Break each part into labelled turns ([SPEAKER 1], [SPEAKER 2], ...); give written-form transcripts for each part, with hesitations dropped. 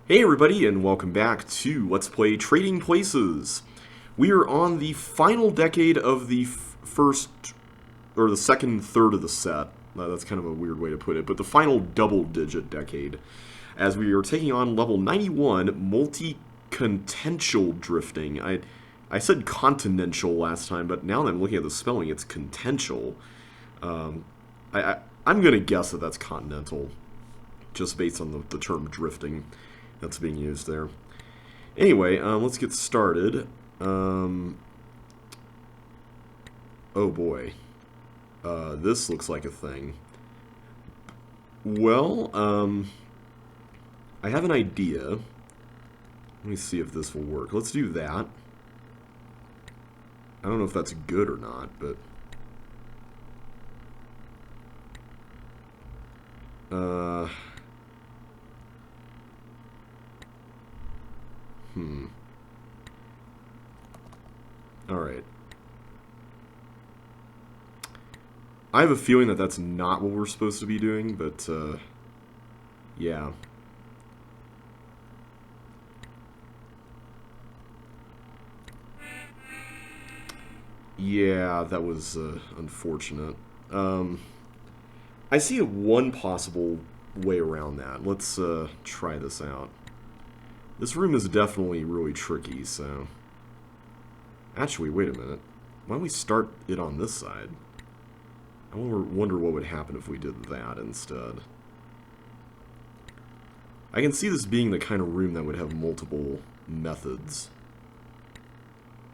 [SPEAKER 1] Hey everybody, and welcome back to Let's Play Trading Places. We are on the final decade of the first, or the second third of the set. That's kind of a weird way to put it, but the final double-digit decade. As we are taking on level 91, multi-contential drifting. I said continental last time, but now that I'm looking at the spelling, it's contential. Um, I'm going to guess that that's continental, just based on the term drifting that's being used there. Anyway, let's get started. Oh boy. This looks like a thing. Well, I have an idea. Let me see if this will work. Let's do that. I don't know if that's good or not, but... Alright. I have a feeling that that's not what we're supposed to be doing, but, yeah. Yeah, that was, unfortunate. I see one possible way around that. Let's, try this out. This room is definitely really tricky, so... Actually, wait a minute. Why don't we start it on this side? I wonder what would happen if we did that instead. I can see this being the kind of room that would have multiple methods.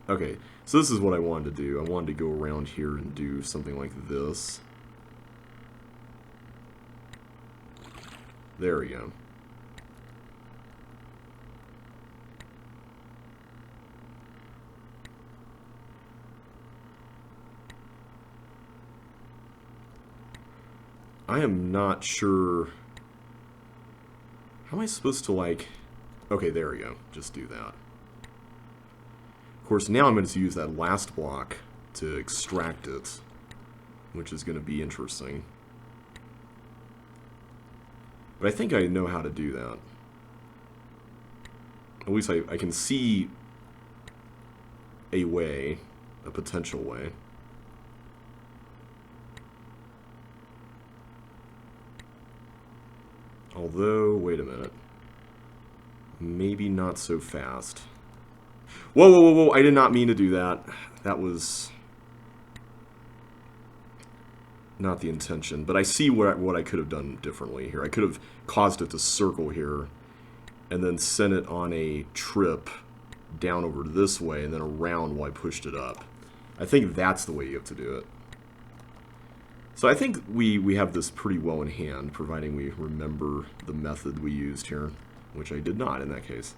[SPEAKER 1] Okay, so this is what I wanted to do. I wanted to go around here and do something like this. There we go. I am not sure... How am I supposed to, like... Okay, there we go. Just do that. Of course, now I'm going to use that last block to extract it, which is going to be interesting. But I think I know how to do that. At least I can see a way, a potential way. Although, wait a minute. Maybe not so fast. Whoa, whoa, whoa, whoa, I did not mean to do that. That was not the intention. But I see what I could have done differently here. I could have caused it to circle here and then sent it on a trip down over this way and then around while I pushed it up. I think that's the way you have to do it. So I think we have this pretty well in hand, providing we remember the method we used here, which I did not in that case.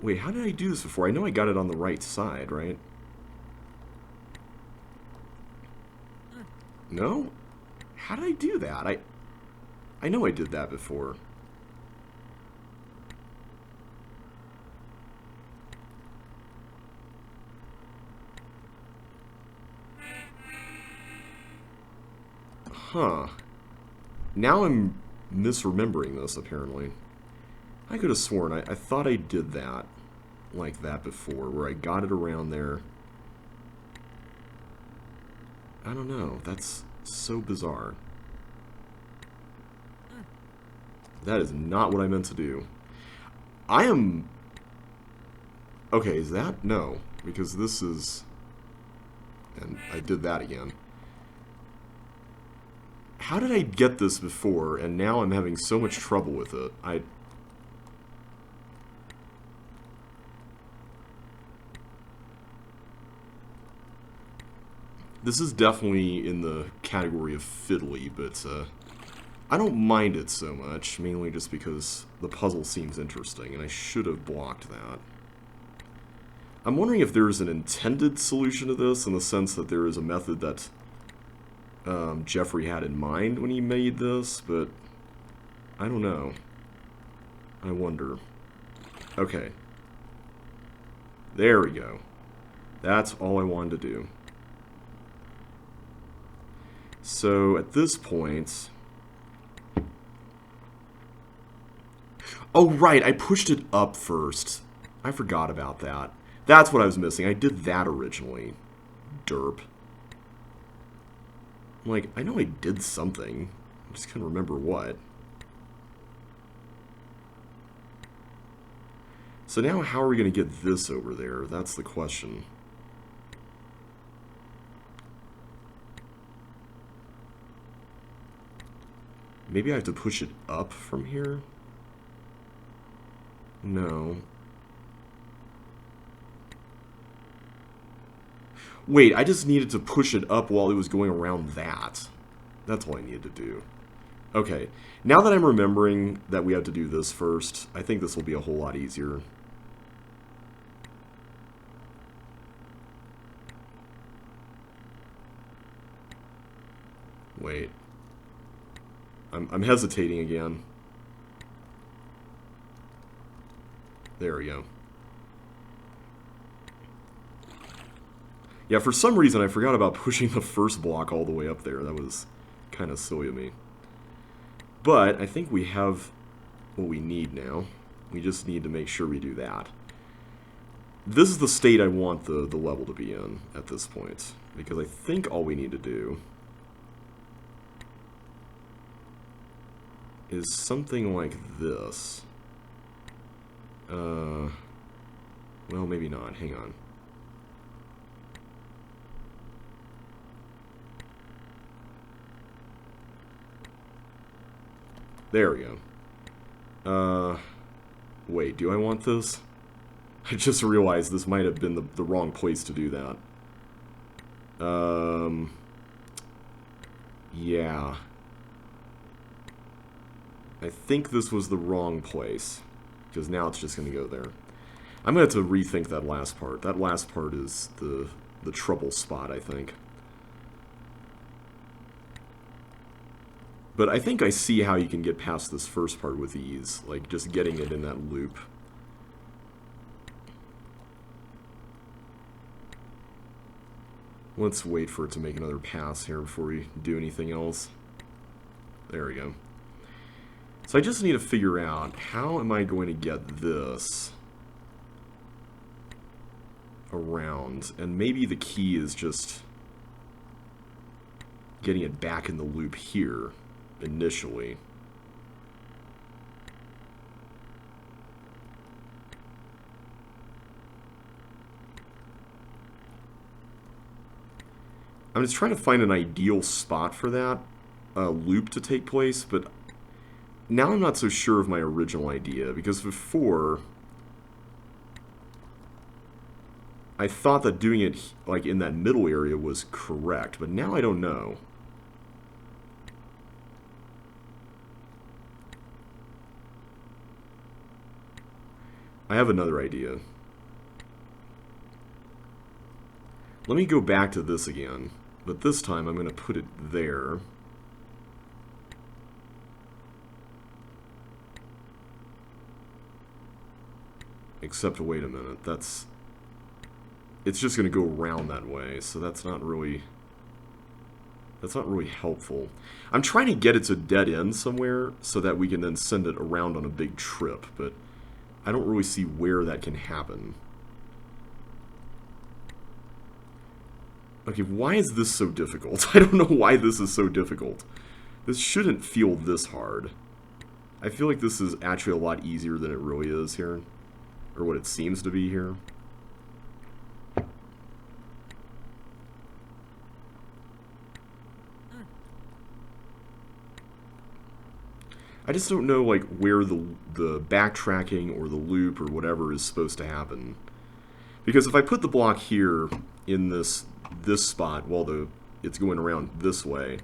[SPEAKER 1] Wait, how did I do this before? I know I got it on the right side, right? No? How did I do that? I know I did that before. Huh. Now I'm misremembering this, apparently. I could have sworn I thought I did that like that before, where I got it around there. I don't know. That's so bizarre. That is not what I meant to do. I am... Okay, is that? No. Because this is... And I did that again. How did I get this before, and now I'm having so much trouble with it? This is definitely in the category of fiddly, but I don't mind it so much, mainly just because the puzzle seems interesting, and I should have blocked that. I'm wondering if there's an intended solution to this, in the sense that there is a method that Jeffrey had in mind when he made this, but I don't know. I wonder. Okay. There we go. That's all I wanted to do. So at this point... Oh, right, I pushed it up first. I forgot about that. That's what I was missing. I did that originally. Derp. Like, I know I did something. I just can't remember what. So now how are we going to get this over there? That's the question. Maybe I have to push it up from here? No. Wait, I just needed to push it up while it was going around that. That's all I needed to do. Okay, now that I'm remembering that we have to do this first, I think this will be a whole lot easier. Wait. I'm hesitating again. There we go. Yeah, for some reason I forgot about pushing the first block all the way up there. That was kind of silly of me. But I think we have what we need now. We just need to make sure we do that. This is the state I want the level to be in at this point. Because I think all we need to do is something like this. Well, maybe not. Hang on. There we go. Wait, do I want this? I just realized this might have been the wrong place to do that. Yeah. I think this was the wrong place, because now it's just going to go there. I'm going to have to rethink that last part. That last part is the trouble spot, I think. But I think I see how you can get past this first part with ease, like just getting it in that loop. Let's wait for it to make another pass here before we do anything else. There we go. So I just need to figure out, how am I going to get this around? And maybe the key is just getting it back in the loop here initially. I'm just trying to find an ideal spot for that loop to take place, but now I'm not so sure of my original idea, because before I thought that doing it like in that middle area was correct, but now I don't know. I have another idea. Let me go back to this again, but this time I'm going to put it there. Except, wait a minute, it's just going to go around that way, so that's not really helpful. I'm trying to get it to dead end somewhere so that we can then send it around on a big trip, but I don't really see where that can happen. Okay, why is this so difficult? I don't know why this is so difficult. This shouldn't feel this hard. I feel like this is actually a lot easier than it really is here. Or what it seems to be here. I just don't know, like, where the backtracking or the loop or whatever is supposed to happen. Because if I put the block here in this spot while it's going around this way,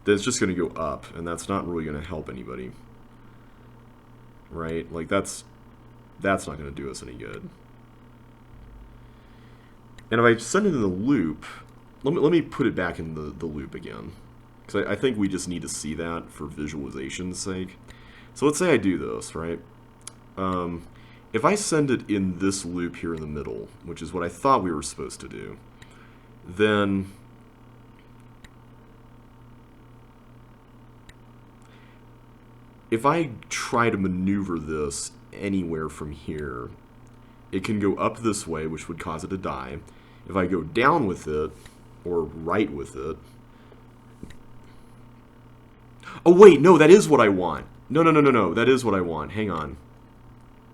[SPEAKER 1] then it's just going to go up, and that's not really going to help anybody. Right? Like, that's not going to do us any good. And if I send it in the loop, let me put it back in the loop again. Because I think we just need to see that for visualization's sake. So let's say I do this, right? If if I send it in this loop here in the middle, which is what I thought we were supposed to do, then if I try to maneuver this anywhere from here, it can go up this way, which would cause it to die. If I go down with it, or right with it... Oh, wait, no, that is what I want. No, that is what I want. Hang on.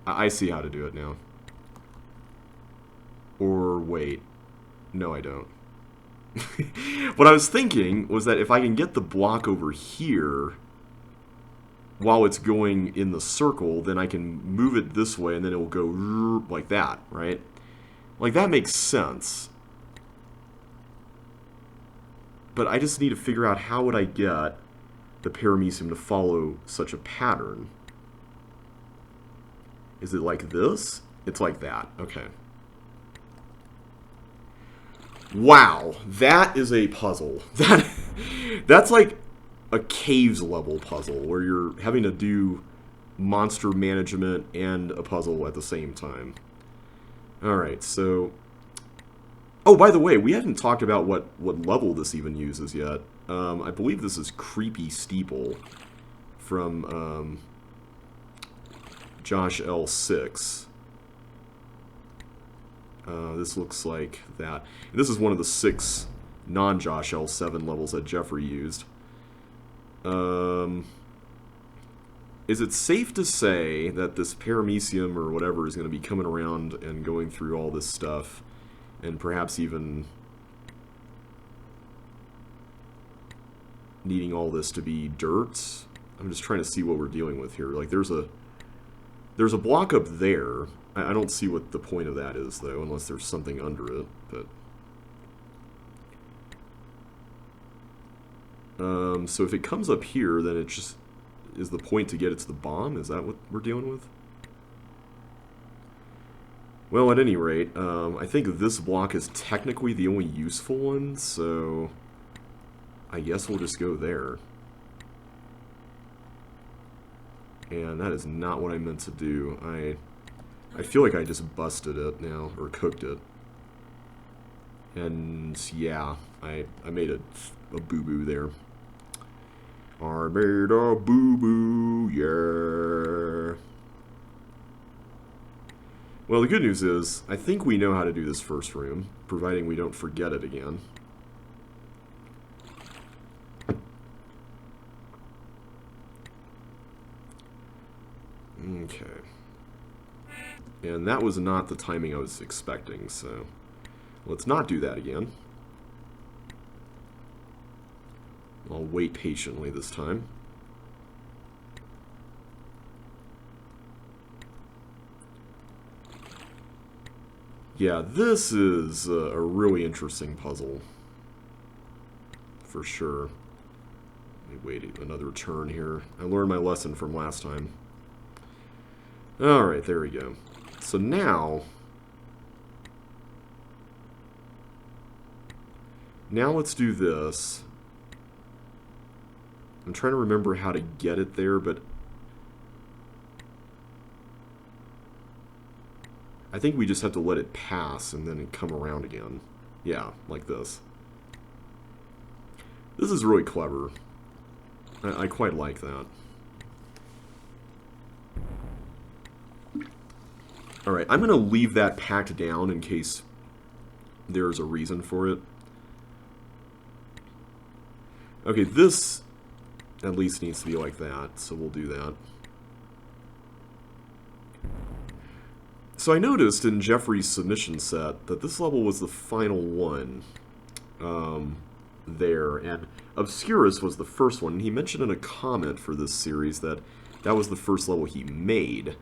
[SPEAKER 1] I see how to do it now. Or, wait. No, I don't. What I was thinking was that if I can get the block over here while it's going in the circle, then I can move it this way, and then it will go like that, right? Like, that makes sense. But I just need to figure out how would I get the paramecium to follow such a pattern. Is it like this? It's like that. Okay. Wow, that is a puzzle. That's like a caves level puzzle where you're having to do monster management and a puzzle at the same time. Alright, so... Oh, by the way, we haven't talked about what level this even uses yet. I believe this is Creepy Steeple from Josh L6. This looks like that. And this is one of the 6 non-Josh L7 levels that Jeffrey used. Is it safe to say that this paramecium or whatever is going to be coming around and going through all this stuff, and perhaps even needing all this to be dirt? I'm just trying to see what we're dealing with here. Like, there's a block up there. I don't see what the point of that is, though, unless there's something under it. But so if it comes up here, then it just is the point to get it to the bomb? Is that what we're dealing with? Well, at any rate, I think this block is technically the only useful one, so I guess we'll just go there. And that is not what I meant to do. I feel like I just busted it now, or cooked it. And yeah, I made a boo-boo there. I made a boo-boo, yeah. Well, the good news is, I think we know how to do this first room, providing we don't forget it again. Okay. And that was not the timing I was expecting, so let's not do that again. I'll wait patiently this time. Yeah, this is a really interesting puzzle. For sure. Let me wait another turn here. I learned my lesson from last time. Alright, there we go. So now let's do this. I'm trying to remember how to get it there, but I think we just have to let it pass and then come around again. Yeah, like this. This is really clever. I quite like that. Alright, I'm going to leave that packed down in case there's a reason for it. Okay, this at least needs to be like that, so we'll do that. So I noticed in Jeffrey's submission set that this level was the final one there, and Obscurus was the first one. And he mentioned in a comment for this series that that was the first level he made.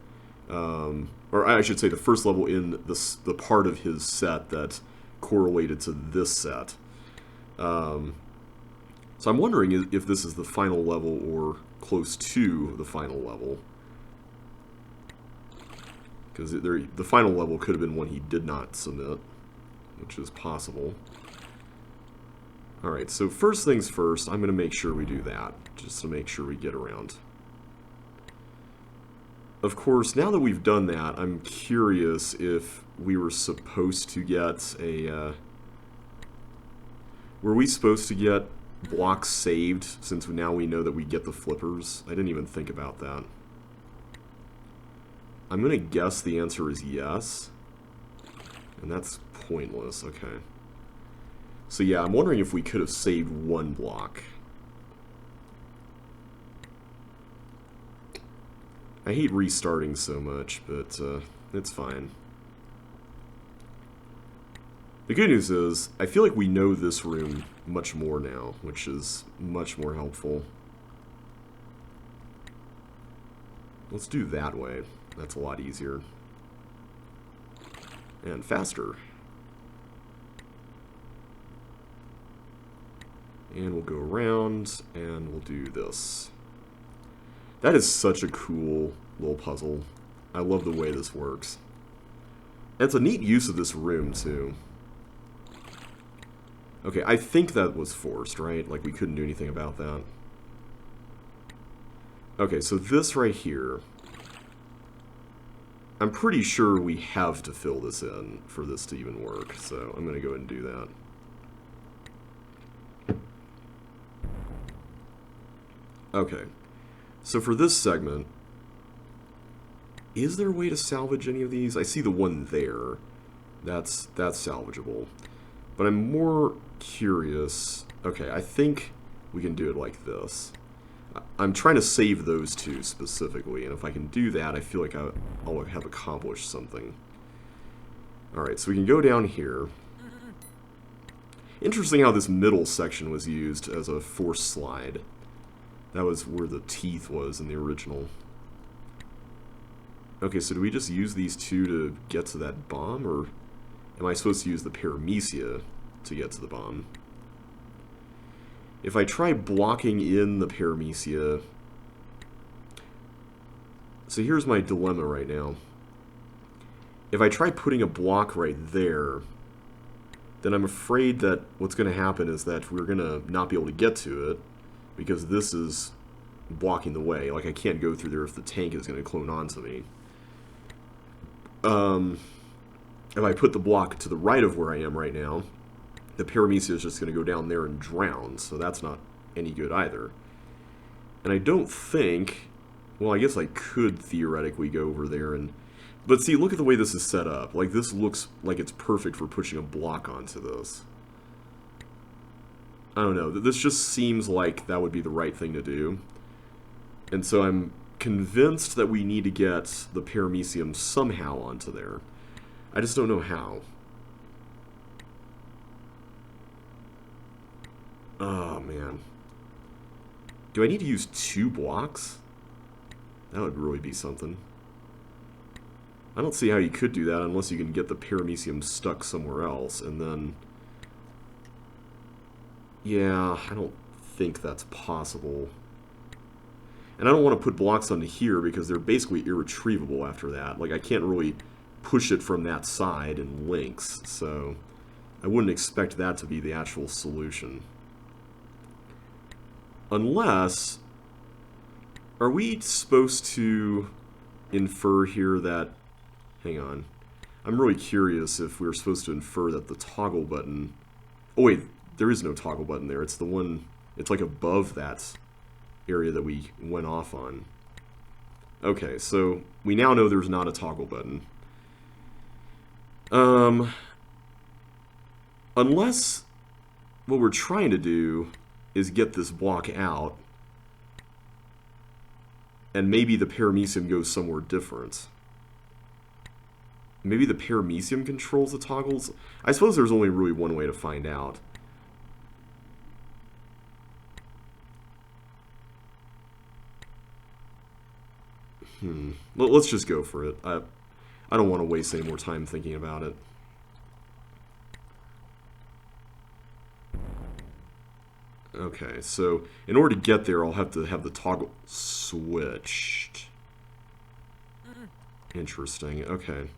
[SPEAKER 1] Or I should say the first level in the part of his set that correlated to this set. So I'm wondering if this is the final level or close to the final level. Because the final level could have been one he did not submit, which is possible. Alright, so first things first, I'm going to make sure we do that, just to make sure we get around. of course, now that we've done that, I'm curious if we were supposed to get a... were we supposed to get blocks saved, since now we know that we get the flippers? I didn't even think about that. I'm going to guess the answer is yes. And that's pointless, okay. So yeah, I'm wondering if we could have saved one block. I hate restarting so much, but it's fine. The good news is, I feel like we know this room much more now, which is much more helpful. Let's do that way. That's a lot easier. And faster. And we'll go around, and we'll do this. That is such a cool little puzzle. I love the way this works. And it's a neat use of this room, too. Okay, I think that was forced, right? Like, we couldn't do anything about that. Okay, so this right here... I'm pretty sure we have to fill this in for this to even work, so I'm going to go ahead and do that. Okay, so for this segment, is there a way to salvage any of these? I see the one there. That's salvageable. But I'm more curious... Okay, I think we can do it like this. I'm trying to save those two specifically, and if I can do that, I feel like I'll have accomplished something. Alright, so we can go down here. Interesting how this middle section was used as a force slide. That was where the teeth was in the original. Okay, so do we just use these two to get to that bomb, or am I supposed to use the paramecium to get to the bomb? If I try blocking in the paramecium... So here's my dilemma right now. If I try putting a block right there, then I'm afraid that what's going to happen is that we're going to not be able to get to it, because this is blocking the way. Like, I can't go through there if the tank is going to clone onto me. If I put the block to the right of where I am right now, the paramecium is just going to go down there and drown, so that's not any good either. And I don't think... Well, I guess I could theoretically go over there and... But see, look at the way this is set up. Like, this looks like it's perfect for pushing a block onto this. I don't know. This just seems like that would be the right thing to do. And so I'm convinced that we need to get the paramecium somehow onto there. I just don't know how. Oh, man. Do I need to use 2 blocks? That would really be something. I don't see how you could do that unless you can get the paramecium stuck somewhere else, and then... Yeah, I don't think that's possible. And I don't want to put blocks onto here because they're basically irretrievable after that. Like, I can't really push it from that side in links, so I wouldn't expect that to be the actual solution. Unless... Are we supposed to infer here that... Hang on. I'm really curious if we're supposed to infer that the toggle button... Oh wait, there is no toggle button there. It's the one... It's like above that area that we went off on. Okay, so we now know there's not a toggle button. Unless what we're trying to do is get this block out, and maybe the paramecium goes somewhere different. Maybe the paramecium controls the toggles? I suppose there's only really one way to find out. Let's just go for it. I don't want to waste any more time thinking about it. Okay, so in order to get there, I'll have to have the toggle switched. Interesting, okay.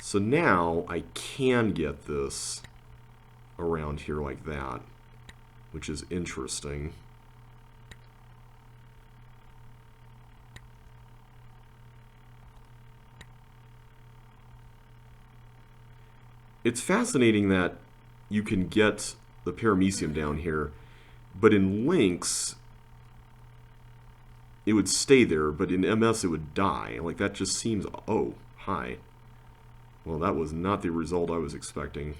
[SPEAKER 1] So now I can get this around here like that, which is interesting. It's fascinating that you can get the paramecium down here, but in Lynx, it would stay there, but in MS it would die. Like, that just seems... Oh, hi. Well, that was not the result I was expecting.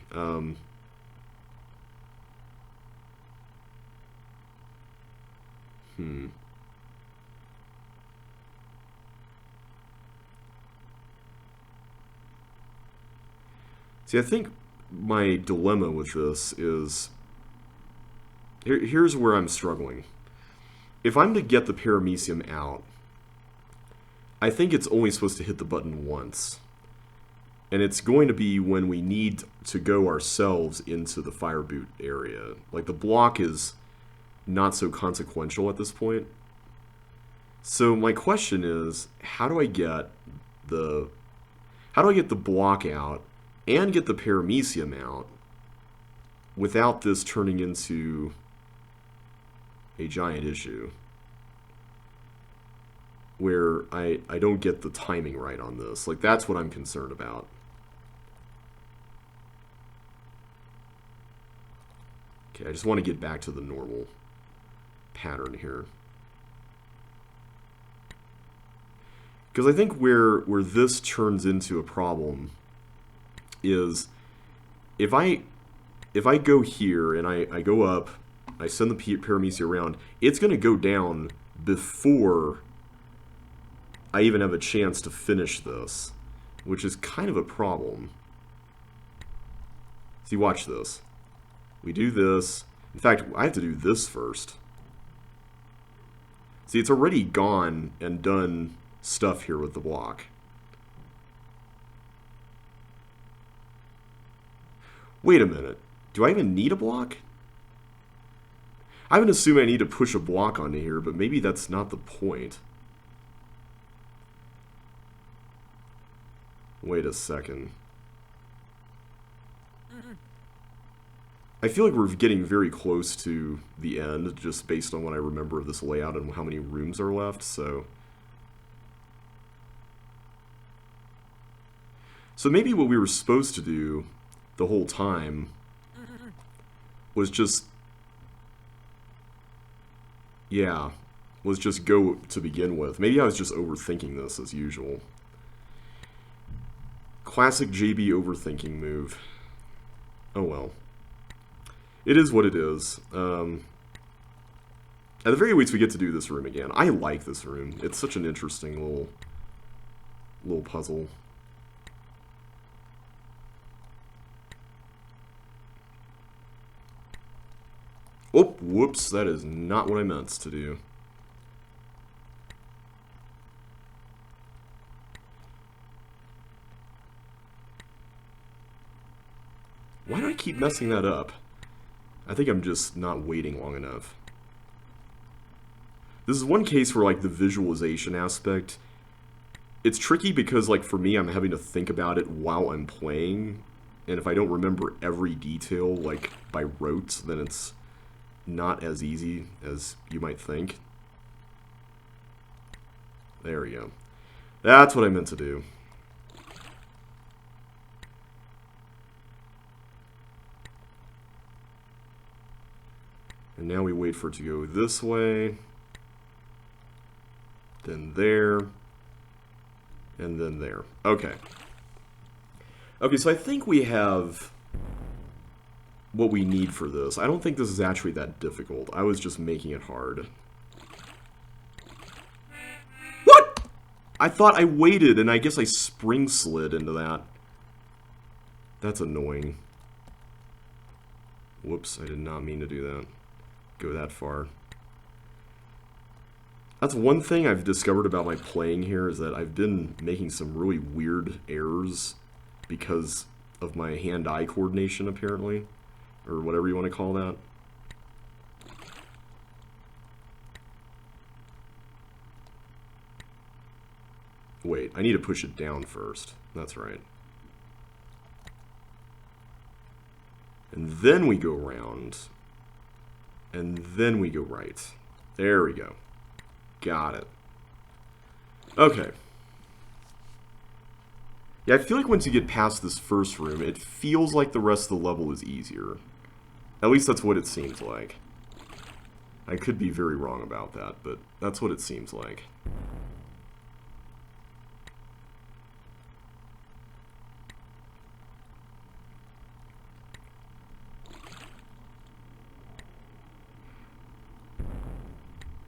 [SPEAKER 1] See, I think my dilemma with this is... Here's where I'm struggling. If I'm to get the paramecium out, I think it's only supposed to hit the button once. And it's going to be when we need to go ourselves into the fire boot area. Like, the block is not so consequential at this point. So my question is, how do I get the block out and get the paramecium out without this turning into a giant issue where I don't get the timing right on this? Like, that's what I'm concerned about. Okay, I just want to get back to the normal pattern here. Because I think where this turns into a problem is if I go here and I go up, I send the paramecium around, it's going to go down before I even have a chance to finish this, which is kind of a problem. See, watch this. We do this. In fact, I have to do this first. See, it's already gone and done stuff here with the block. Wait a minute. Do I even need a block? I would assume I need to push a block onto here, but maybe that's not the point. Wait a second. I feel like we're getting very close to the end, just based on what I remember of this layout and how many rooms are left, so... So maybe what we were supposed to do the whole time was just... Yeah, was just go to begin with. Maybe I was just overthinking this as usual. Classic JB overthinking move. Oh well. It is what it is. At the very least, we get to do this room again. I like this room. It's such an interesting little puzzle. Oh, whoops, that is not what I meant to do. Why do I keep messing that up? I think I'm just not waiting long enough. This is one case where, like, the visualization aspect, it's tricky because, like, for me, I'm having to think about it while I'm playing, and if I don't remember every detail, like, by rote, then it's not as easy as you might think. There we go. That's what I meant to do. And now we wait for it to go this way, then there, and then there. Okay. Okay, so I think we have what we need for this. I don't think this is actually that difficult. I was just making it hard. What? I thought I waited, and I guess I spring slid into that. That's annoying. Whoops, I did not mean to do that. Go that far. That's one thing I've discovered about my playing here, is that I've been making some really weird errors because of my hand-eye coordination, apparently. Or whatever you want to call that. Wait, I need to push it down first. That's right. And then we go around. And then we go right. There we go. Got it. Okay. Yeah, I feel like once you get past this first room, it feels like the rest of the level is easier. At least that's what it seems like. I could be very wrong about that, but that's what it seems like.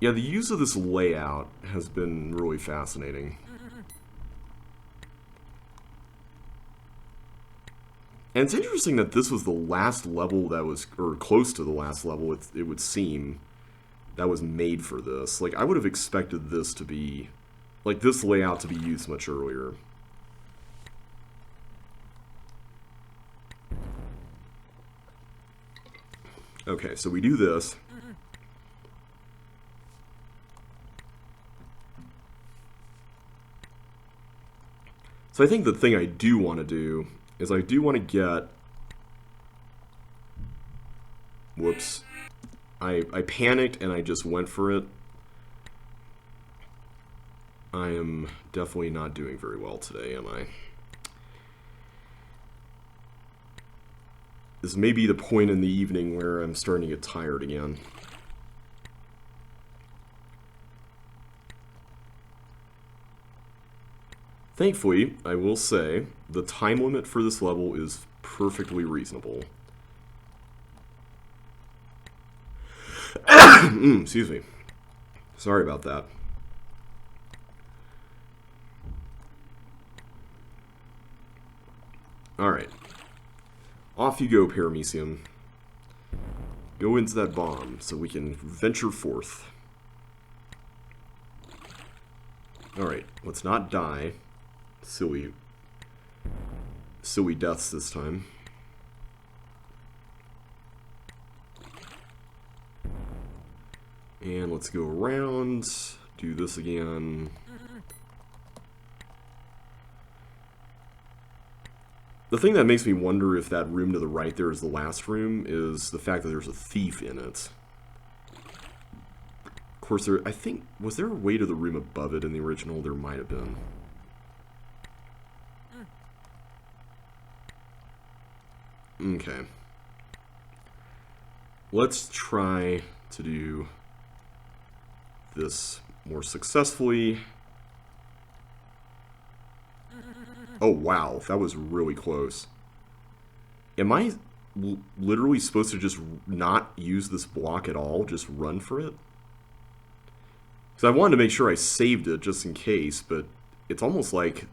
[SPEAKER 1] Yeah, the use of this layout has been really fascinating. And it's interesting that this was the last level that was, or close to the last level, it would seem, that was made for this. Like, I would have expected this to be, like, this layout to be used much earlier. Okay, so we do this. So I think the thing I do want to do is I do want to get... Whoops. I panicked and I just went for it. I am definitely not doing very well today, am I? This may be the point in the evening where I'm starting to get tired again. Thankfully, I will say, the time limit for this level is perfectly reasonable. Excuse me. Sorry about that. Alright. Off you go, paramecium. Go into that bomb so we can venture forth. Alright, let's not die. Silly deaths this time. And let's go around, do this again. The thing that makes me wonder if that room to the right there is the last room is the fact that there's a thief in it. Of course, I think, was there a way to the room above it in the original? There might have been. Okay. Let's try to do this more successfully. Oh wow, that was really close. Am I literally supposed to just not use this block at all? Just run for it? Because I wanted to make sure I saved it just in case, but it's almost like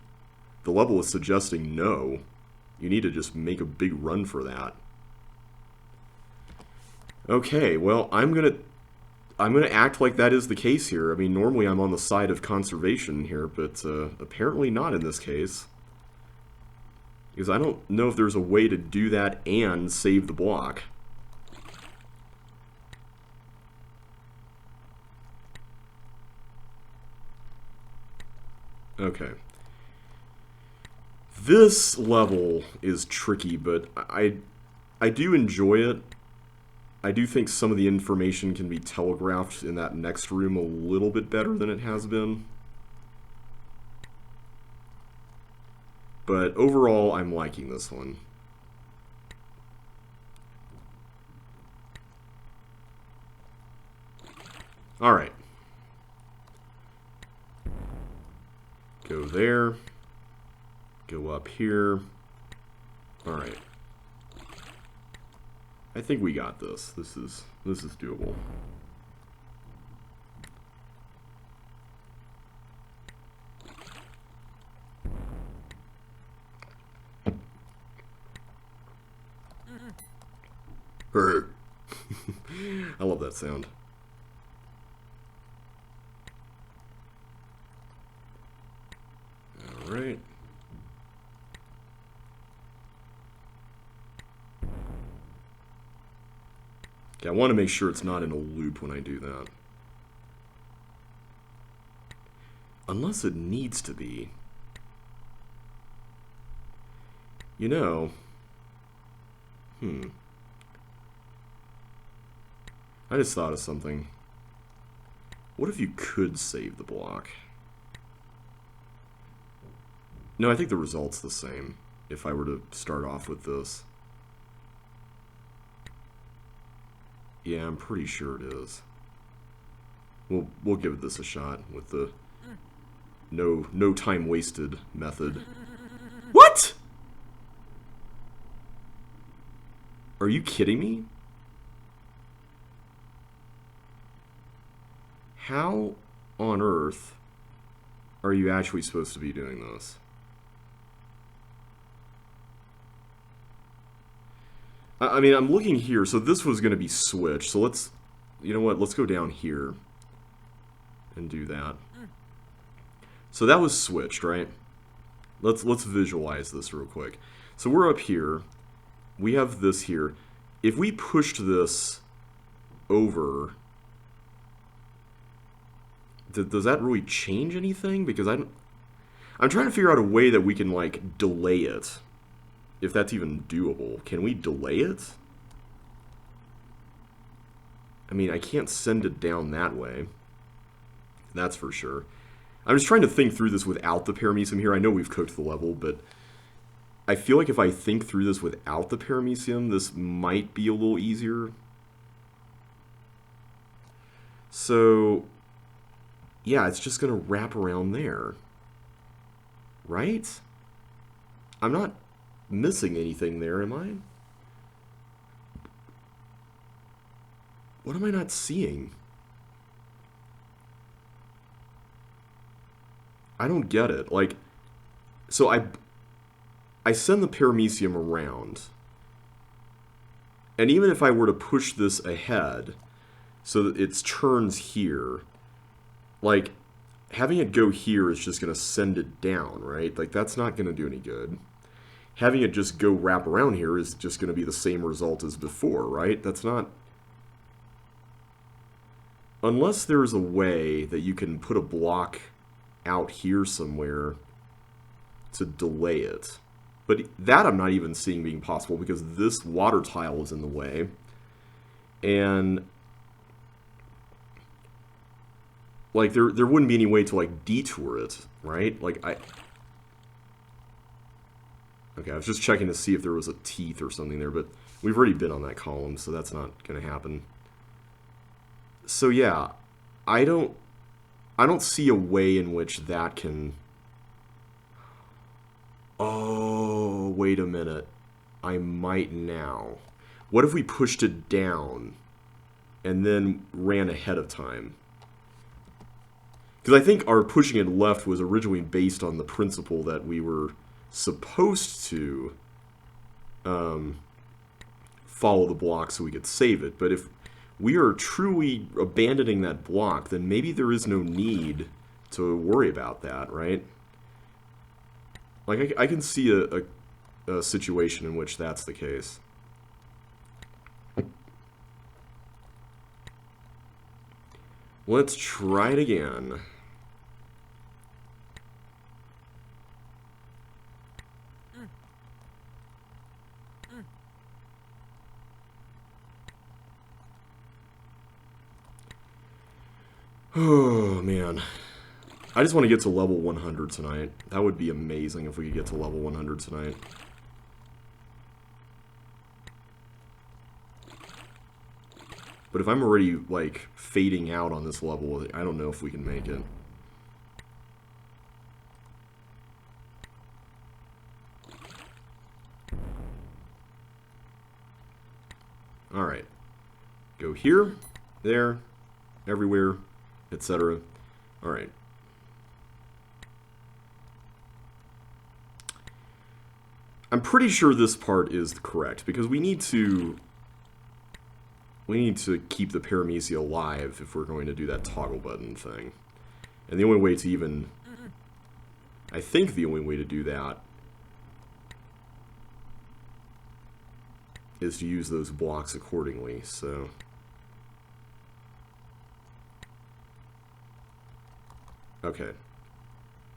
[SPEAKER 1] the level is suggesting no. You need to just make a big run for that. Okay, well, I'm gonna act like that is the case here. I mean, normally I'm on the side of conservation here, but apparently not in this case. Because I don't know if there's a way to do that and save the block. Okay. This level is tricky, but I do enjoy it. I do think some of the information can be telegraphed in that next room a little bit better than it has been. But overall, I'm liking this one. Alright. Go there. Go up here. Alright. I think we got this. This is doable. I love that sound. Alright. Okay, I want to make sure it's not in a loop when I do that. Unless it needs to be. You know. I just thought of something. What if you could save the block? No, I think the result's the same if I were to start off with this. Yeah, I'm pretty sure it is. We'll give this a shot with the no time wasted method. What? Are you kidding me? How on earth are you actually supposed to be doing this? I mean, I'm looking here, so this was going to be switched. So let's, you know what, let's go down here and do that. So that was switched, right? Let's visualize this real quick. So we're up here. We have this here. If we pushed this over, does that really change anything? Because I'm trying to figure out a way that we can, like, delay it. If that's even doable. Can we delay it? I mean, I can't send it down that way. That's for sure. I'm just trying to think through this without the paramecium here. I know we've cooked the level, but I feel like if I think through this without the paramecium, this might be a little easier. So, yeah, it's just going to wrap around there. Right? I'm not missing anything there, am I? What am I not seeing? I don't get it. Like, so I send the paramecium around, and even if I were to push this ahead so that it turns here, like, having it go here is just going to send it down, right? Like, that's not going to do any good. Having it just go wrap around here is just going to be the same result as before, right? That's not... Unless there's a way that you can put a block out here somewhere to delay it. But that I'm not even seeing being possible because this water tile is in the way. And... like, there wouldn't be any way to, like, detour it, right? Like, okay, I was just checking to see if there was a teeth or something there, but we've already been on that column, so that's not going to happen. So, yeah, I don't see a way in which that can... Oh, wait a minute. I might now. What if we pushed it down and then ran ahead of time? Because I think our pushing it left was originally based on the principle that we were supposed to follow the block so we could save it. But if we are truly abandoning that block, then maybe there is no need to worry about that, right? Like, I can see a situation in which that's the case. Let's try it again. Oh, man. I just want to get to level 100 tonight. That would be amazing if we could get to level 100 tonight. But if I'm already, like, fading out on this level, I don't know if we can make it. Alright. Go here, there, everywhere, etc. Alright. I'm pretty sure this part is correct, because we need to keep the paramecium alive if we're going to do that toggle button thing. And the only way to even... I think the only way to do that is to use those blocks accordingly, so... Okay.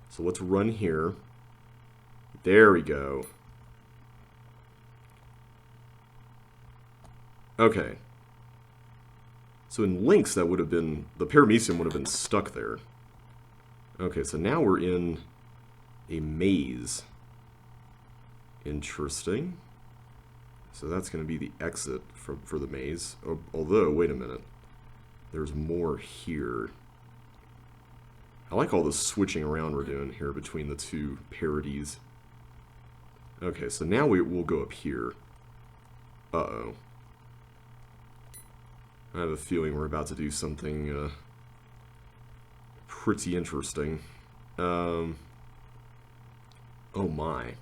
[SPEAKER 1] So let's run here. There we go. Okay. So in links, that would have been... the paramecium would have been stuck there. Okay, so now we're in a maze. Interesting. So that's going to be the exit for the maze. Although, wait a minute. There's more here. I like all the switching around we're doing here between the two parodies. Okay, so now we'll go up here. Uh-oh. I have a feeling we're about to do something pretty interesting. Oh my.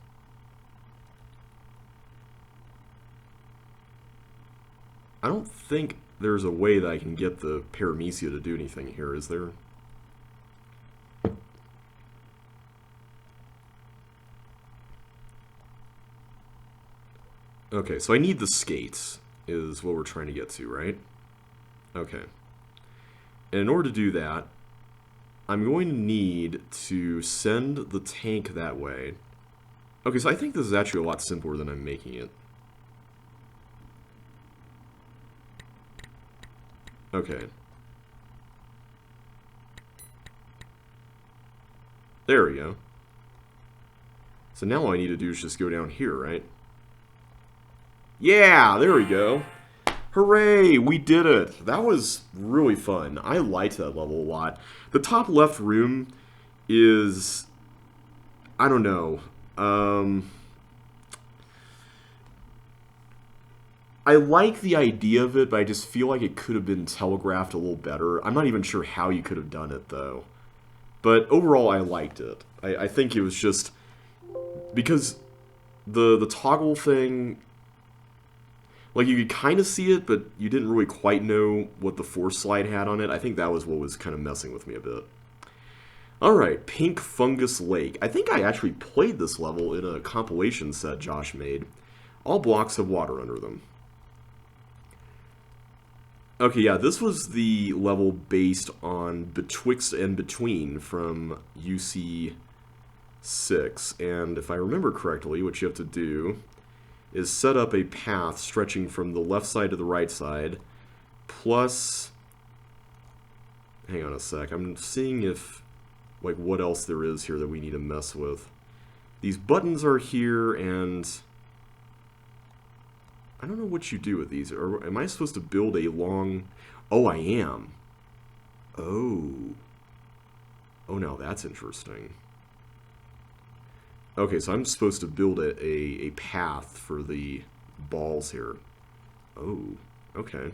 [SPEAKER 1] I don't think there's a way that I can get the paramecium to do anything here, is there? Okay, so I need the skates, is what we're trying to get to, right? Okay. And in order to do that, I'm going to need to send the tank that way. Okay, so I think this is actually a lot simpler than I'm making it. Okay. There we go. So now all I need to do is just go down here, right? Yeah, there we go. Hooray, we did it. That was really fun. I liked that level a lot. The top left room is, I don't know. I like the idea of it, but I just feel like it could have been telegraphed a little better. I'm not even sure how you could have done it, though. But overall, I liked it. I think it was just because the toggle thing, like, you could kind of see it, but you didn't really quite know what the force slide had on it. I think that was what was kind of messing with me a bit. Alright, Pink Fungus Lake. I think I actually played this level in a compilation set Josh made. All blocks have water under them. Okay, yeah, this was the level based on Betwixt and Between from UC6. And if I remember correctly, what you have to do is set up a path stretching from the left side to the right side, plus... Hang on a sec, I'm seeing if, like, what else there is here that we need to mess with. These buttons are here, and... I don't know what you do with these. Or am I supposed to build a long... Oh, I am. Oh. Oh, now that's interesting. Okay, so I'm supposed to build a path for the balls here. Oh, okay.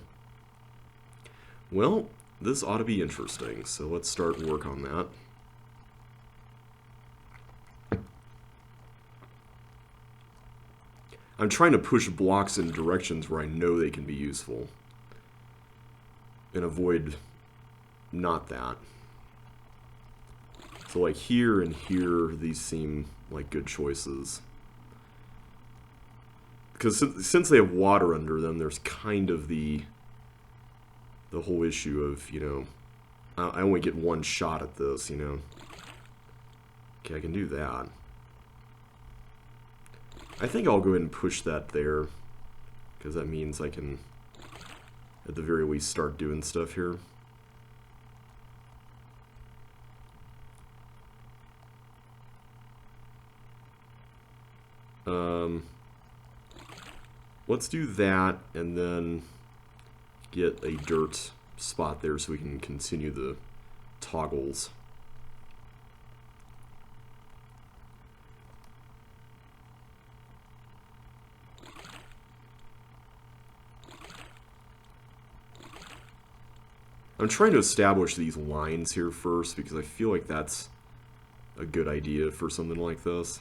[SPEAKER 1] Well, this ought to be interesting, so let's start work on that. I'm trying to push blocks in directions where I know they can be useful. And avoid not that. So like here and here, these seem like good choices. Because since they have water under them, there's kind of the whole issue of, you know, I only get one shot at this, you know. Okay, I can do that. I think I'll go ahead and push that there, because that means I can, at the very least, start doing stuff here. Let's do that, and then get a dirt spot there so we can continue the toggles. I'm trying to establish these lines here first because I feel like that's a good idea for something like this.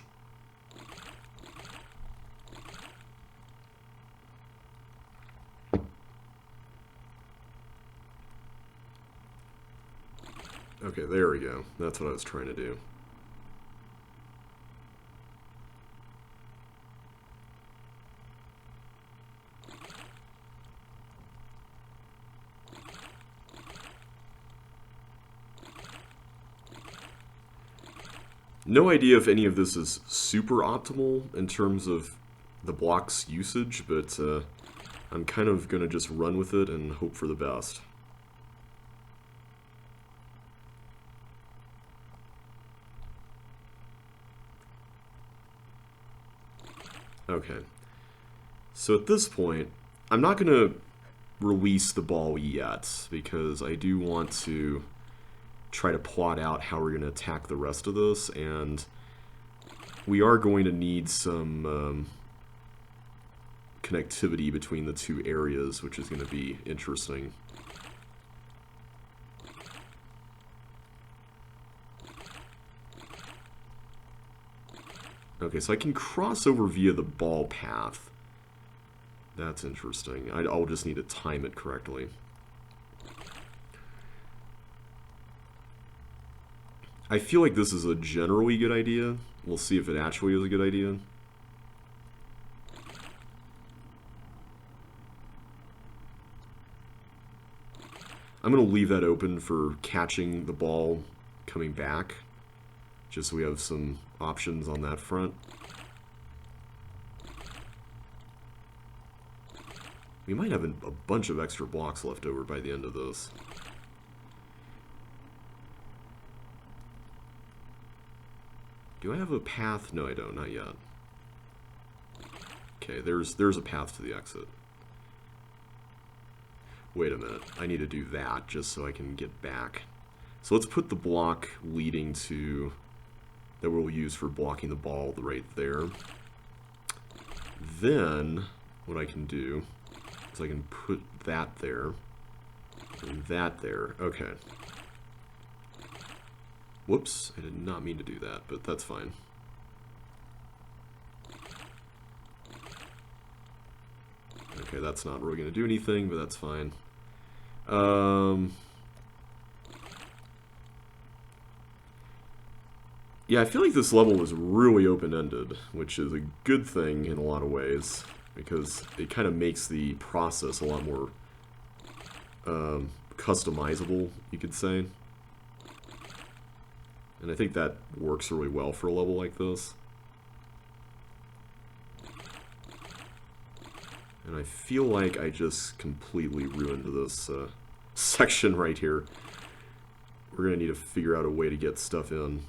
[SPEAKER 1] Okay, there we go. That's what I was trying to do. No idea if any of this is super optimal in terms of the block's usage, but I'm kind of going to just run with it and hope for the best. Okay. So at this point, I'm not going to release the ball yet, because I do want to try to plot out how we're going to attack the rest of this, and we are going to need some connectivity between the two areas, which is going to be interesting. Okay, so I can cross over via the ball path. That's interesting. I'll just need to time it correctly. I feel like this is a generally good idea. We'll see if it actually is a good idea. I'm going to leave that open for catching the ball coming back, just so we have some options on that front. We might have a bunch of extra blocks left over by the end of this. Do I have a path? No, I don't. Not yet. Okay, there's a path to the exit. Wait a minute. I need to do that just so I can get back. So let's put the block leading to... that we'll use for blocking the ball right there. Then, what I can do is I can put that there and that there. Okay. Whoops, I did not mean to do that, but that's fine. Okay, that's not really going to do anything, but that's fine. Yeah, I feel like this level is really open-ended, which is a good thing in a lot of ways, because it kind of makes the process a lot more customizable, you could say. And I think that works really well for a level like this. And I feel like I just completely ruined this section right here. We're going to need to figure out a way to get stuff in.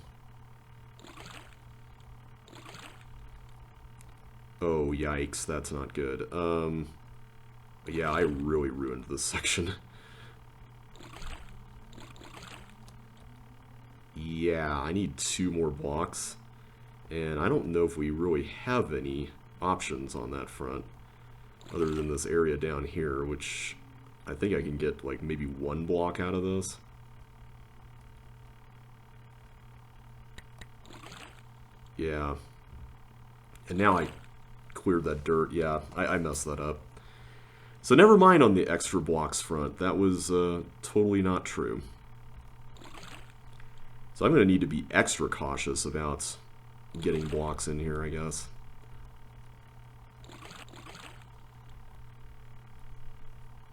[SPEAKER 1] Oh, yikes, that's not good. Yeah, I really ruined this section. Yeah, I need 2 more blocks. And I don't know if we really have any options on that front, other than this area down here, which I think I can get, like, maybe 1 block out of this. Yeah. And now I cleared that dirt. Yeah, I messed that up. So never mind on the extra blocks front. That was totally not true. So I'm going to need to be extra cautious about getting blocks in here, I guess.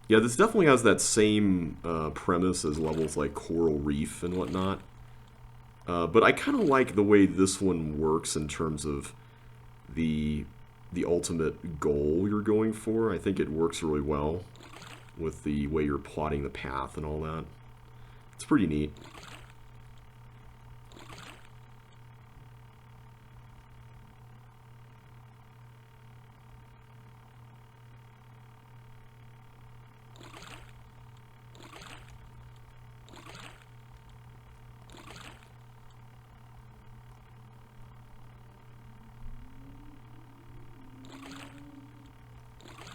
[SPEAKER 1] Yeah, this definitely has that same premise as levels like Coral Reef and whatnot. But I kind of like the way this one works in terms of the ultimate goal you're going for. I think it works really well with the way you're plotting the path and all that. It's pretty neat.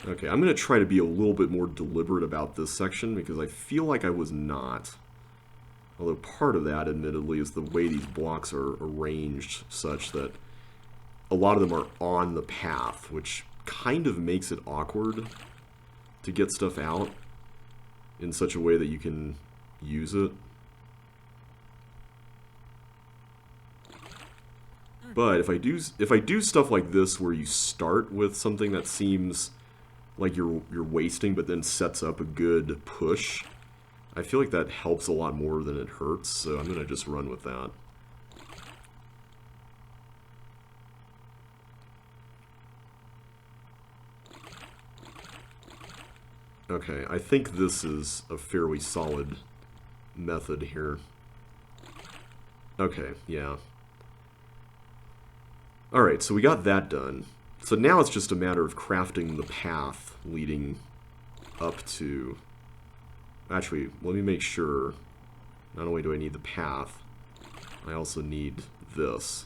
[SPEAKER 1] Okay, I'm going to try to be a little bit more deliberate about this section because I feel like I was not. Although part of that, admittedly, is the way these blocks are arranged such that a lot of them are on the path, which kind of makes it awkward to get stuff out in such a way that you can use it. But if I do stuff like this where you start with something that seems like you're wasting but then sets up a good push, I feel like that helps a lot more than it hurts, so I'm going to just run with that. Okay, I think this is a fairly solid method here. Okay, yeah. Alright, so we got that done. So now it's just a matter of crafting the path leading up to... Actually, let me make sure. Not only do I need the path, I also need this.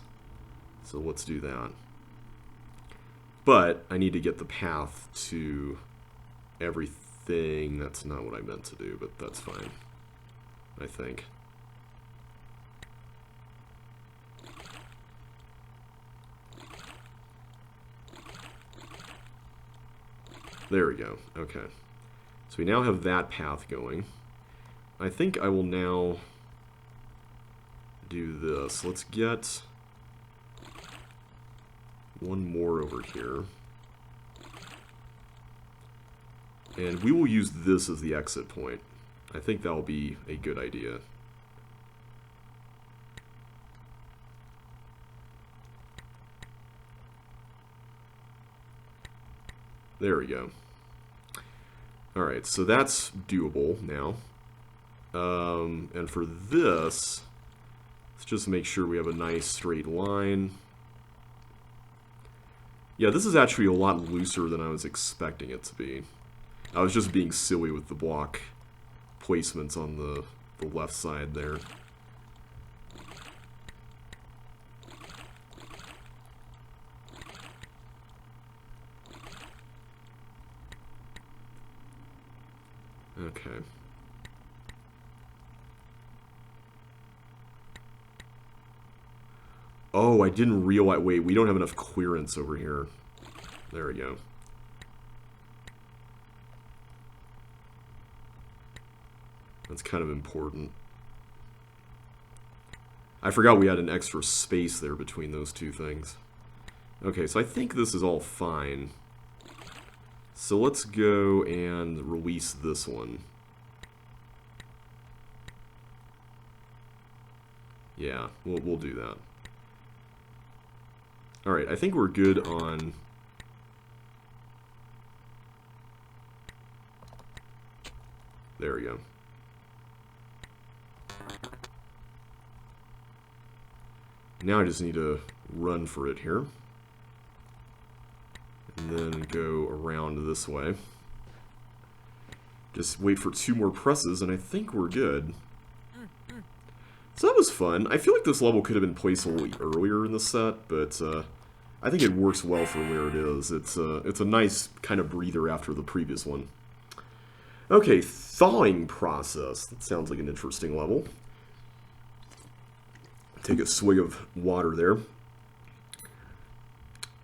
[SPEAKER 1] So let's do that. But I need to get the path to everything. That's not what I meant to do, but that's fine, I think. There we go. Okay. So we now have that path going. I think I will now do this. Let's get one more over here. And we will use this as the exit point. I think that will be a good idea. There we go. Alright, so that's doable now. And for this, let's just make sure we have a nice straight line. Yeah, this is actually a lot looser than I was expecting it to be. I was just being silly with the block placements on the left side there. Okay. Oh, I didn't realize... Wait, we don't have enough clearance over here. There we go. That's kind of important. I forgot we had an extra space there between those two things. Okay, so I think this is all fine. So let's go and release this one. Yeah, we'll do that. Alright, I think we're good on... There we go. Now I just need to run for it here. And then go around this way. Just wait for 2 more presses, and I think we're good. So that was fun. I feel like this level could have been placed a little earlier in the set, but I think it works well for where it is. It's a nice kind of breather after the previous one. Okay, thawing process. That sounds like an interesting level. Take a swig of water there.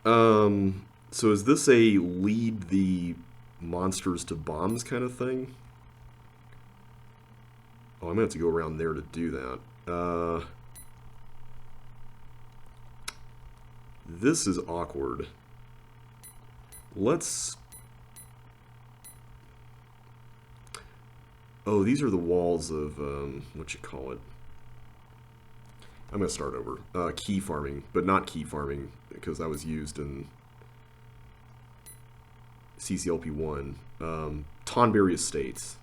[SPEAKER 1] So is this a lead the monsters to bombs kind of thing? Oh, I'm going to have to go around there to do that. This is awkward. Let's... Oh, these are the walls of, what you call it? I'm going to start over. Key farming, but not key farming, because that was used in CCLP1. Tonberry Estates.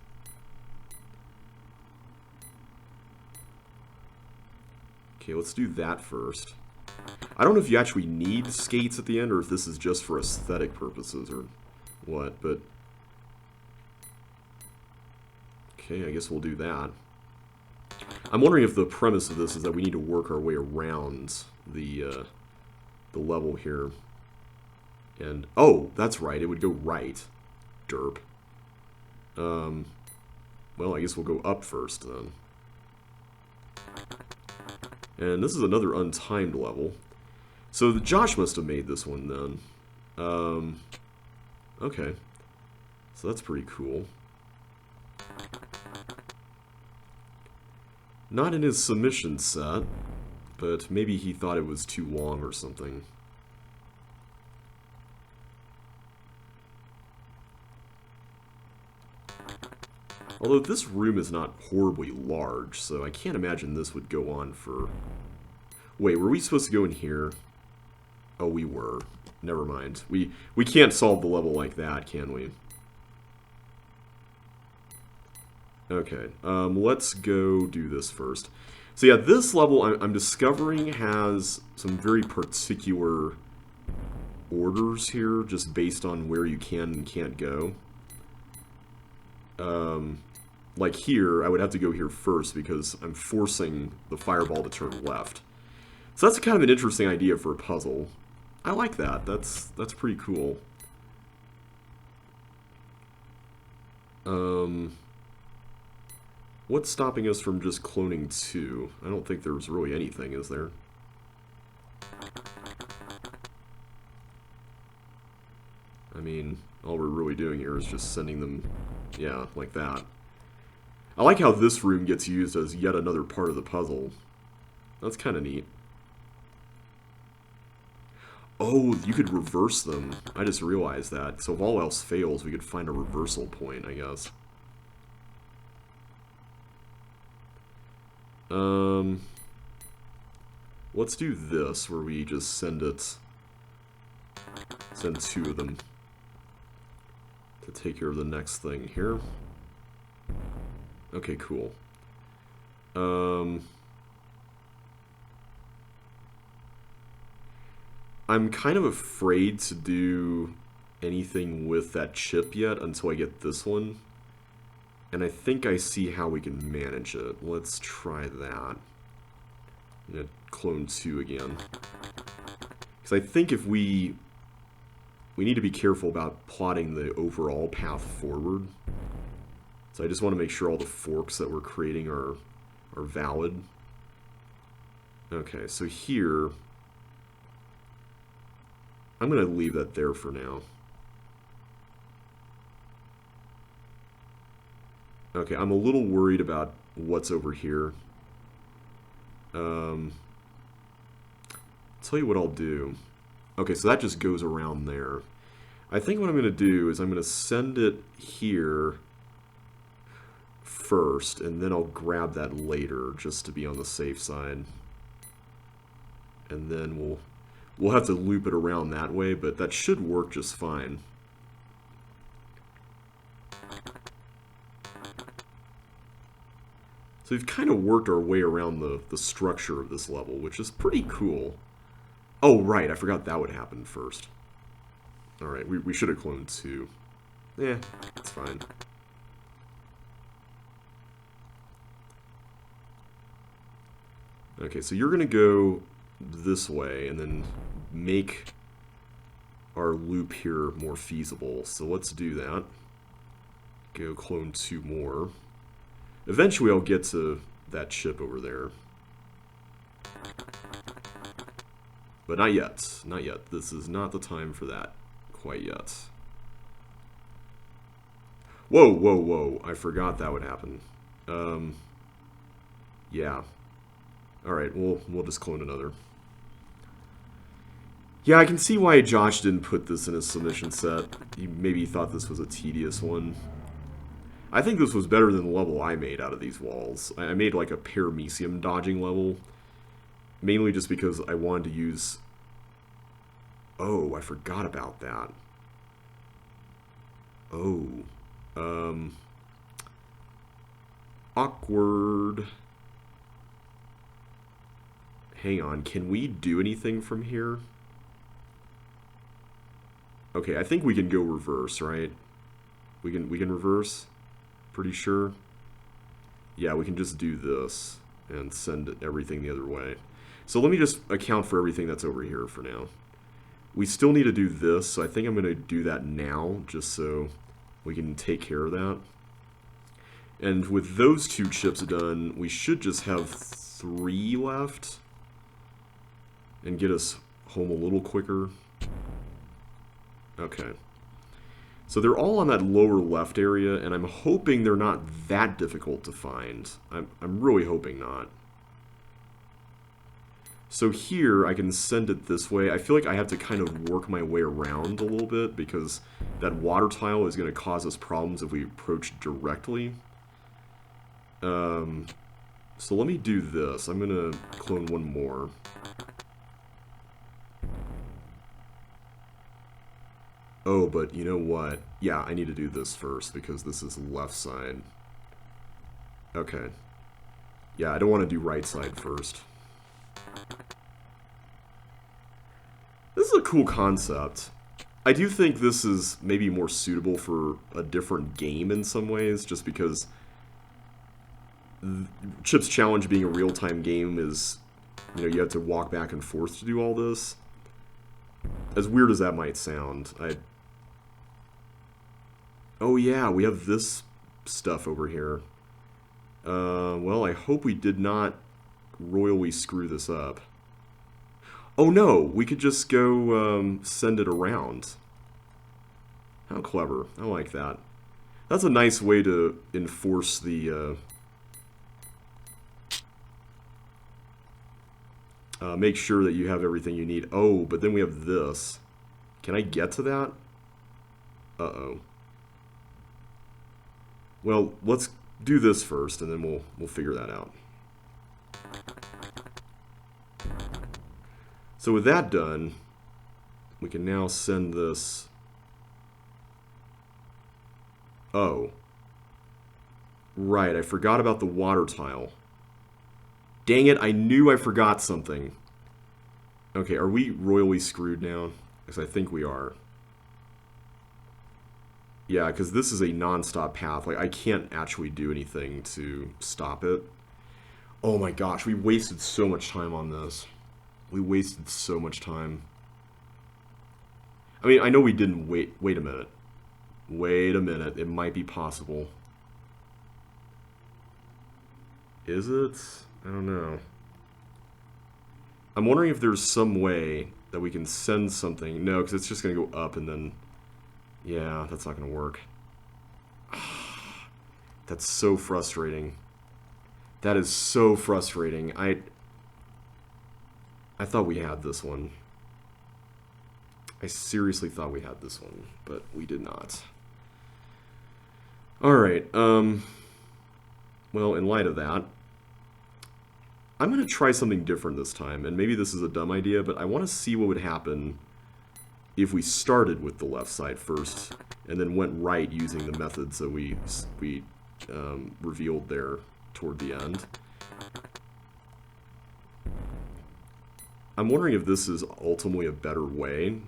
[SPEAKER 1] Okay, let's do that first. I don't know if you actually need skates at the end, or if this is just for aesthetic purposes, or what, but... Okay, I guess we'll do that. I'm wondering if the premise of this is that we need to work our way around the level here. And, oh, that's right, it would go right. Derp. Well, I guess we'll go up first, then. And this is another untimed level. So Josh must have made this one, then. Okay. So that's pretty cool. Not in his submission set, but maybe he thought it was too long or something. Although this room is not horribly large, so I can't imagine this would go on for... Wait, were we supposed to go in here? Oh, we were. Never mind. We can't solve the level like that, can we? Okay, let's go do this first. So yeah, this level I'm discovering has some very particular orders here, just based on where you can and can't go. Like here, I would have to go here first because I'm forcing the fireball to turn left. So that's kind of an interesting idea for a puzzle. I like that. That's pretty cool. What's stopping us from just cloning 2? I don't think there's really anything, is there? I mean, all we're really doing here is just sending them, yeah, like that. I like how this room gets used as yet another part of the puzzle. That's kind of neat. Oh, you could reverse them. I just realized that. So if all else fails, we could find a reversal point, I guess. Let's do this, where we just send 2 of them to take care of the next thing here. Okay, cool. I'm kind of afraid to do anything with that chip yet until I get this one. And I think I see how we can manage it. Let's try that. I'm going to clone 2 again. Because I think if we need to be careful about plotting the overall path forward. So I just want to make sure all the forks that we're creating are valid. Okay, so here, I'm going to leave that there for now. Okay, I'm a little worried about what's over here. Tell you what I'll do. Okay, so that just goes around there. I think what I'm going to do is I'm going to send it here first, and then I'll grab that later, just to be on the safe side. And then we'll have to loop it around that way, but that should work just fine. So we've kind of worked our way around the structure of this level, which is pretty cool. Oh, right, I forgot that would happen first. Alright, we should have cloned 2. Eh, it's fine. Okay, so you're going to go this way and then make our loop here more feasible. So let's do that. Go clone 2 more. Eventually I'll get to that chip over there. But not yet. Not yet. This is not the time for that quite yet. Whoa, whoa, whoa. I forgot that would happen. Yeah. Alright, we'll just clone another. Yeah, I can see why Josh didn't put this in his submission set. Maybe he thought this was a tedious one. I think this was better than the level I made out of these walls. I made like a paramecium dodging level. Mainly just because I wanted to use... Oh, I forgot about that. Oh. Awkward. Hang on, can we do anything from here? Okay, I think we can go reverse, right? We can reverse? Pretty sure. Yeah, we can just do this and send everything the other way. So let me just account for everything that's over here for now. We still need to do this, so I think I'm going to do that now, just so we can take care of that. And with those 2 chips done, we should just have 3 left and get us home a little quicker. Okay. So they're all on that lower left area, and I'm hoping they're not that difficult to find. I'm really hoping not. So here, I can send it this way. I feel like I have to kind of work my way around a little bit, because that water tile is going to cause us problems if we approach directly. So let me do this. I'm going to clone 1 more. Oh, but you know what? Yeah, I need to do this first, because this is left side. Okay. Yeah, I don't want to do right side first. This is a cool concept. I do think this is maybe more suitable for a different game in some ways, just because Chip's Challenge being a real-time game is, you know, you have to walk back and forth to do all this. As weird as that might sound, oh yeah, we have this stuff over here. Well, I hope we did not royally screw this up. Oh no, we could just go send it around. How clever. I like that. That's a nice way to enforce the... make sure that you have everything you need. Oh, but then we have this. Can I get to that? Uh-oh. Well, let's do this first, and then we'll figure that out. So with that done, we can now send this... Oh. Right, I forgot about the water tile. Dang it, I knew I forgot something. Okay, are we royally screwed now? Because I think we are. Yeah, because this is a non-stop path. Like, I can't actually do anything to stop it. Oh my gosh, we wasted so much time on this. We wasted so much time. I mean, I know we didn't wait. Wait a minute. Wait a minute. It might be possible. Is it? I don't know. I'm wondering if there's some way that we can send something. No, because it's just going to go up and then... Yeah, that's not going to work. That's so frustrating. That is so frustrating. I thought we had this one. I seriously thought we had this one, but we did not. Alright, well, in light of that, I'm going to try something different this time, and maybe this is a dumb idea, but I want to see what would happen if we started with the left side first, and then went right using the methods that we revealed there toward the end. I'm wondering if this is ultimately a better way.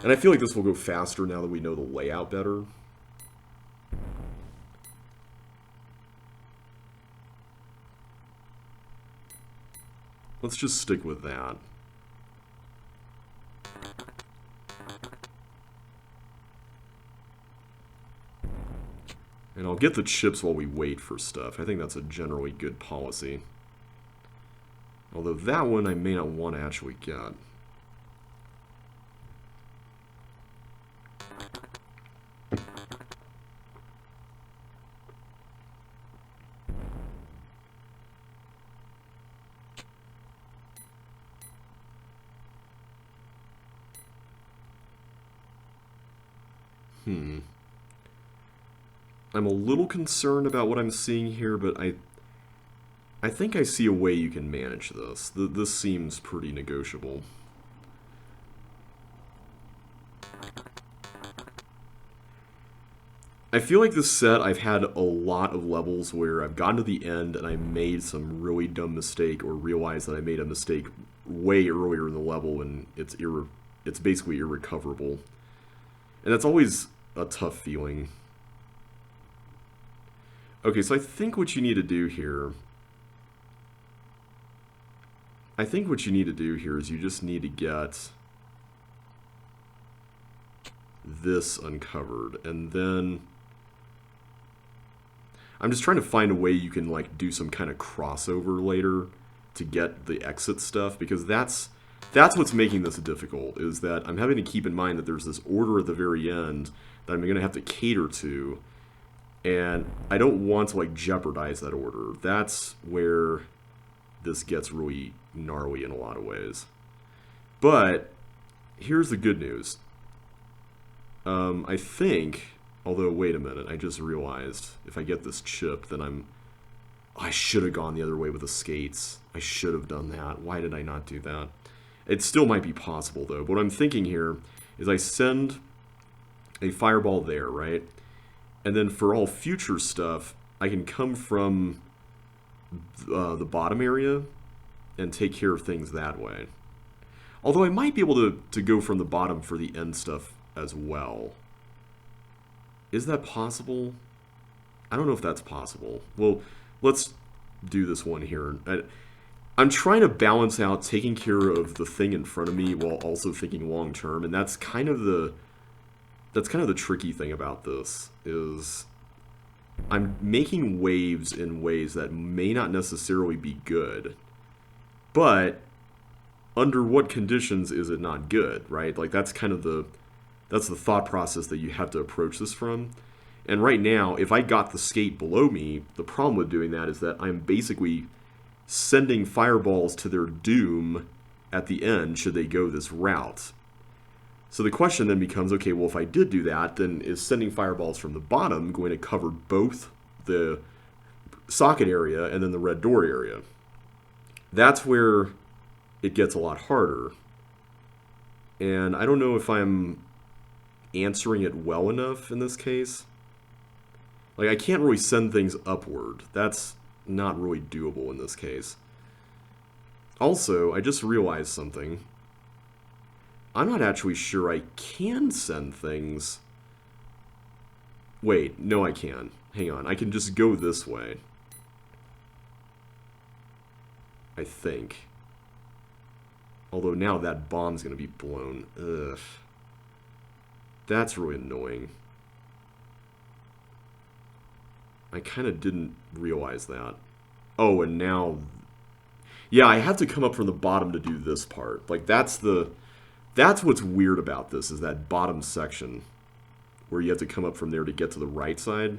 [SPEAKER 1] And I feel like this will go faster now that we know the layout better. Let's just stick with that. And I'll get the chips while we wait for stuff. I think that's a generally good policy. Although that one I may not want to actually get. I'm a little concerned about what I'm seeing here, but I think I see a way you can manage this. This seems pretty negotiable. I feel like this set, I've had a lot of levels where I've gotten to the end and I made some really dumb mistake, or realized that I made a mistake way earlier in the level and it's basically irrecoverable. And that's always a tough feeling. Okay, so I think what you need to do here... is you just need to get this uncovered, and then... I'm just trying to find a way you can, like, do some kind of crossover later to get the exit stuff, because that's what's making this difficult, is that I'm having to keep in mind that there's this order at the very end that I'm going to have to cater to, and I don't want to, like, jeopardize that order. That's where this gets really gnarly in a lot of ways. But here's the good news. I think, although wait a minute, I just realized if I get this chip, then I should have gone the other way with the skates. I should have done that. Why did I not do that? It still might be possible though. But what I'm thinking here is I send a fireball there, right? And then for all future stuff, I can come from the bottom area and take care of things that way. Although I might be able to go from the bottom for the end stuff as well. Is that possible? I don't know if that's possible. Well, let's do this one here. I'm trying to balance out taking care of the thing in front of me while also thinking long term, and that's kind of the tricky thing about this is I'm making waves in ways that may not necessarily be good, but under what conditions is it not good, right? Like that's the thought process that you have to approach this from. And right now, if I got the skate below me, the problem with doing that is that I'm basically sending fireballs to their doom at the end should they go this route. So the question then becomes, okay, well, if I did do that, then is sending fireballs from the bottom going to cover both the socket area and then the red door area? That's where it gets a lot harder. And I don't know if I'm answering it well enough in this case. Like, I can't really send things upward. That's not really doable in this case. Also, I just realized something. I'm not actually sure I can send things. Wait, no I can. Hang on, I can just go this way. I think. Although now that bomb's gonna be blown. Ugh. That's really annoying. I kind of didn't realize that. Oh, and now... Yeah, I have to come up from the bottom to do this part. Like, that's what's weird about this, is that bottom section. Where you have to come up from there to get to the right side.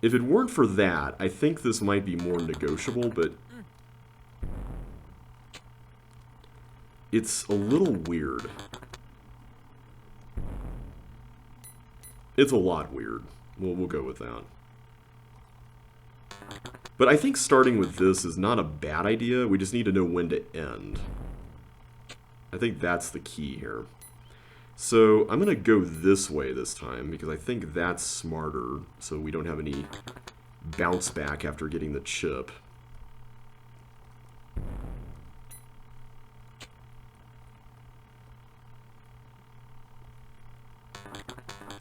[SPEAKER 1] If it weren't for that, I think this might be more negotiable, but... It's a little weird. It's a lot weird. We'll go with that. But I think starting with this is not a bad idea. We just need to know when to end. I think that's the key here. So I'm going to go this way this time because I think that's smarter so we don't have any bounce back after getting the chip.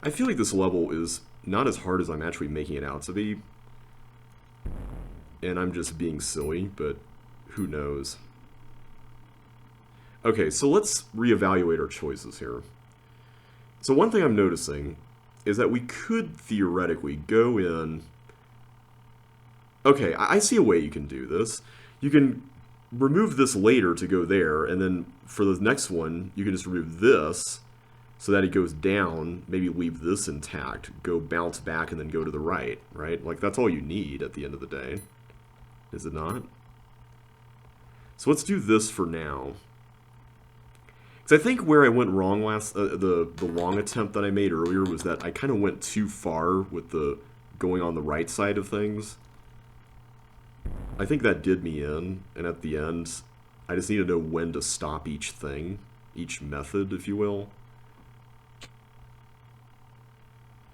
[SPEAKER 1] I feel like this level is not as hard as I'm actually making it out to be. And I'm just being silly, but who knows. Okay, so let's reevaluate our choices here. So one thing I'm noticing is that we could theoretically go in... Okay, I see a way you can do this. You can remove this later to go there, and then for the next one, you can just remove this so that it goes down, maybe leave this intact, go bounce back, and then go to the right, right? Like, that's all you need at the end of the day. Is it not? So let's do this for now. Because I think where I went wrong last, the long attempt that I made earlier was that I kind of went too far with the going on the right side of things. I think that did me in, and at the end, I just need to know when to stop each thing, each method, if you will.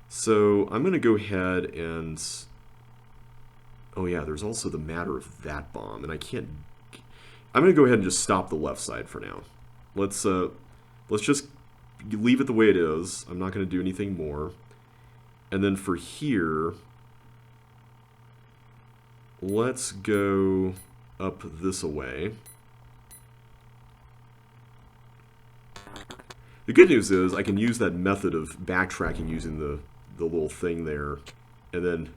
[SPEAKER 1] So I'm going to go ahead and... Oh yeah, there's also the matter of that bomb, and I can't... I'm going to go ahead and just stop the left side for now. Let's just leave it the way it is. I'm not going to do anything more. And then for here, let's go up this way. The good news is I can use that method of backtracking using the little thing there, and then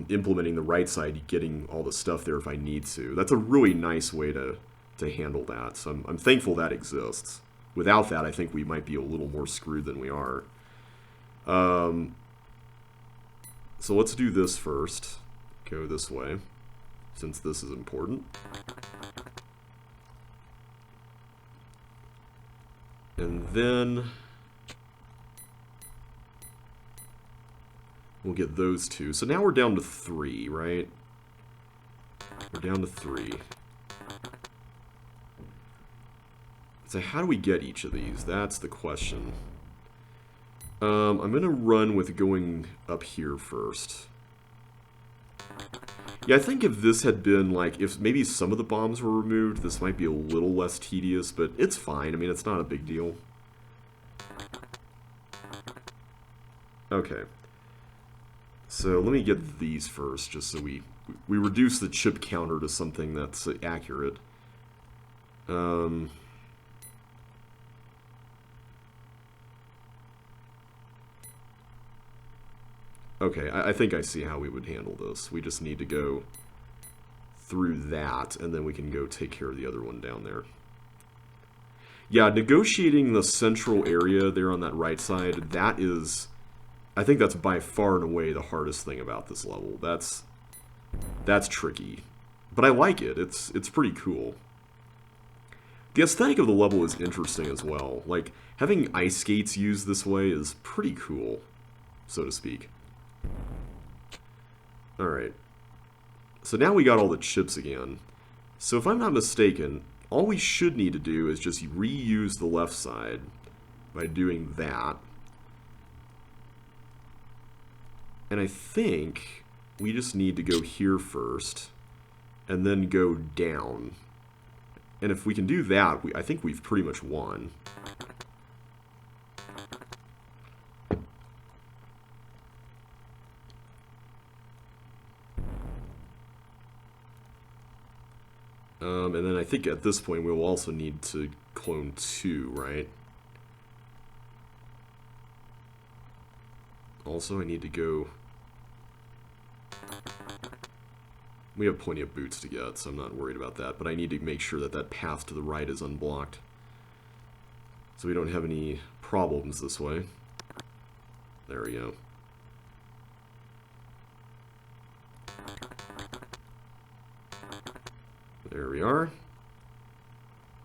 [SPEAKER 1] implementing the right side, getting all the stuff there if I need to. That's a really nice way to handle that. So I'm thankful that exists. Without that, I think we might be a little more screwed than we are. So let's do this first. Go this way, since this is important. And then we'll get those two. So now we're down to 3, right? We're down to 3. So how do we get each of these? That's the question. I'm going to run with going up here first. Yeah, I think if this had been, like, if maybe some of the bombs were removed, this might be a little less tedious, but it's fine. I mean, it's not a big deal. Okay. So let me get these first, just so we reduce the chip counter to something that's accurate. Okay, I think I see how we would handle this. We just need to go through that, and then we can go take care of the other one down there. Yeah, negotiating the central area there on that right side, that is... I think that's by far and away the hardest thing about this level. That's tricky. But I like it. It's pretty cool. The aesthetic of the level is interesting as well. Like, having ice skates used this way is pretty cool, so to speak. Alright. So now we got all the chips again. So if I'm not mistaken, all we should need to do is just reuse the left side by doing that. And I think we just need to go here first and then go down. And if we can do that, I think we've pretty much won. And then I think at this point we'll also need to clone 2, right? Also, I need to go... We have plenty of boots to get, so I'm not worried about that. But I need to make sure that that path to the right is unblocked, so we don't have any problems this way. There we go. There we are.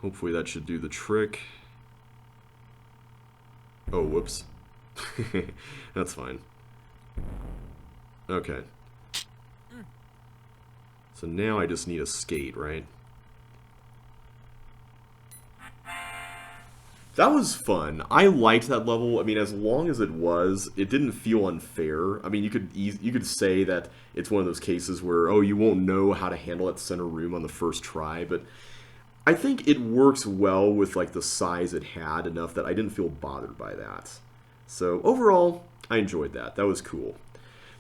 [SPEAKER 1] Hopefully that should do the trick. Oh, whoops. That's fine. Okay. So now I just need a skate, right? That was fun. I liked that level. I mean, as long as it was, it didn't feel unfair. I mean, you could say that it's one of those cases where, oh, you won't know how to handle that center room on the first try, but I think it works well with like the size it had enough that I didn't feel bothered by that. So overall, I enjoyed that. That was cool.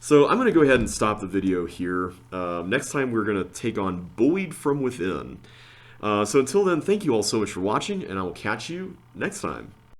[SPEAKER 1] So I'm going to go ahead and stop the video here. Next time we're going to take on Bullied from Within. So until then, thank you all so much for watching, and I will catch you next time.